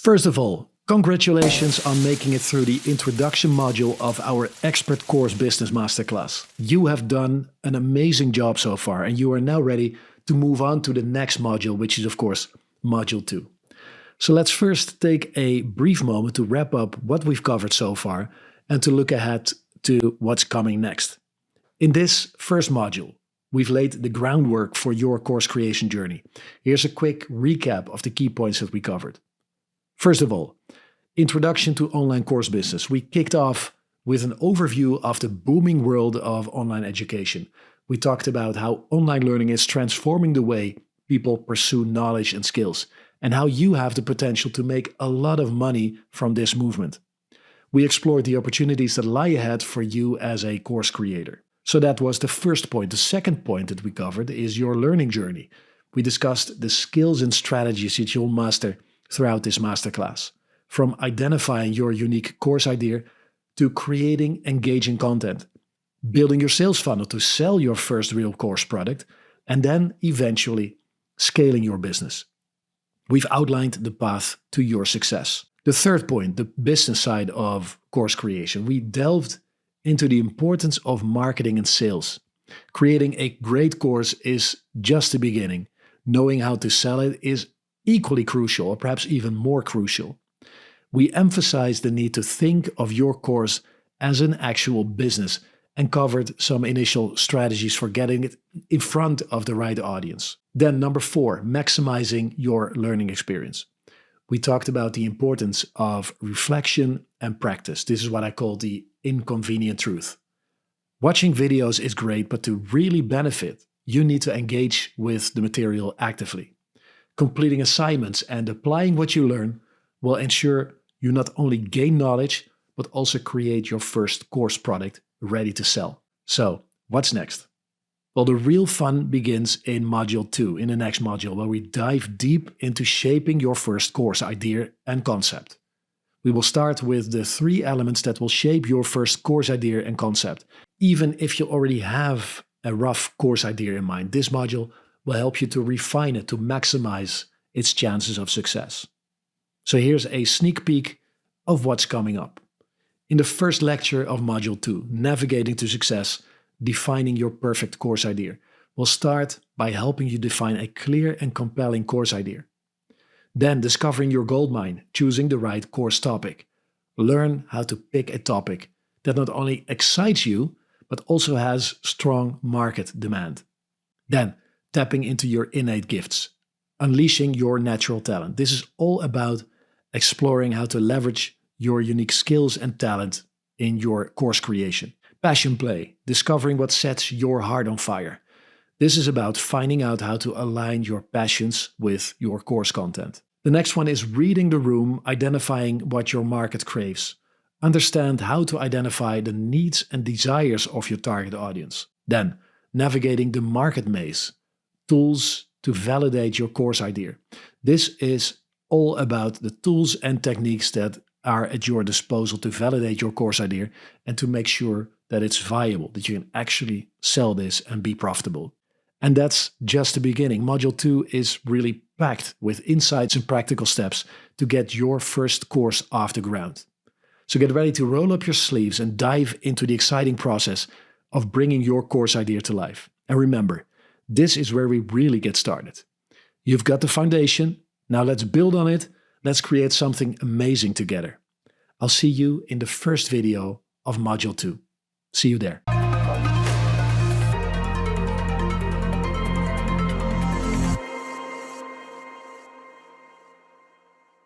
First of all, congratulations on making it through the introduction module of our Expert Course Business Masterclass. You have done an amazing job so far, and you are now ready to move on to the next module, which is, of course, Module 2. So let's first take a brief moment to wrap up what we've covered so far and to look ahead to what's coming next. In this first module, we've laid the groundwork for your course creation journey. Here's a quick recap of the key points that we covered. First of all, introduction to online course business. We kicked off with an overview of the booming world of online education. We talked about how online learning is transforming the way people pursue knowledge and skills, and how you have the potential to make a lot of money from this movement. We explored the opportunities that lie ahead for you as a course creator. So that was the first point. The second point that we covered is your learning journey. We discussed the skills and strategies that you'll master throughout this masterclass, from identifying your unique course idea to creating engaging content, building your sales funnel to sell your first real course product, and then eventually scaling your business. We've outlined the path to your success. The third point, the business side of course creation. We delved into the importance of marketing and sales. Creating a great course is just the beginning. Knowing how to sell it is equally crucial, or perhaps even more crucial. We emphasize the need to think of your course as an actual business and covered some initial strategies for getting it in front of the right audience. Then number 4, maximizing your learning experience. We talked about the importance of reflection and practice. This is what I call the inconvenient truth. Watching videos is great, but to really benefit, you need to engage with the material actively. Completing assignments and applying what you learn will ensure you not only gain knowledge, but also create your first course product ready to sell. So, what's next? Well, the real fun begins in Module 2, in the next module, where we dive deep into shaping your first course idea and concept. We will start with the 3 elements that will shape your first course idea and concept. Even if you already have a rough course idea in mind, this module will help you to refine it to maximize its chances of success. So here's a sneak peek of what's coming up. In the first lecture of Module 2, Navigating to Success, Defining Your Perfect Course Idea, we'll start by helping you define a clear and compelling course idea. Then discovering your goldmine, choosing the right course topic. Learn how to pick a topic that not only excites you, but also has strong market demand. Then tapping into your innate gifts, unleashing your natural talent. This is all about exploring how to leverage your unique skills and talent in your course creation. Passion play, discovering what sets your heart on fire. This is about finding out how to align your passions with your course content. The next one is reading the room, identifying what your market craves. Understand how to identify the needs and desires of your target audience. Then, navigating the market maze, tools to validate your course idea. This is all about the tools and techniques that are at your disposal to validate your course idea and to make sure that it's viable, that you can actually sell this and be profitable. And that's just the beginning. Module 2 is really packed with insights and practical steps to get your first course off the ground. So get ready to roll up your sleeves and dive into the exciting process of bringing your course idea to life. And remember, this is where we really get started. You've got the foundation. Now let's build on it. Let's create something amazing together. I'll see you in the first video of Module 2. See you there.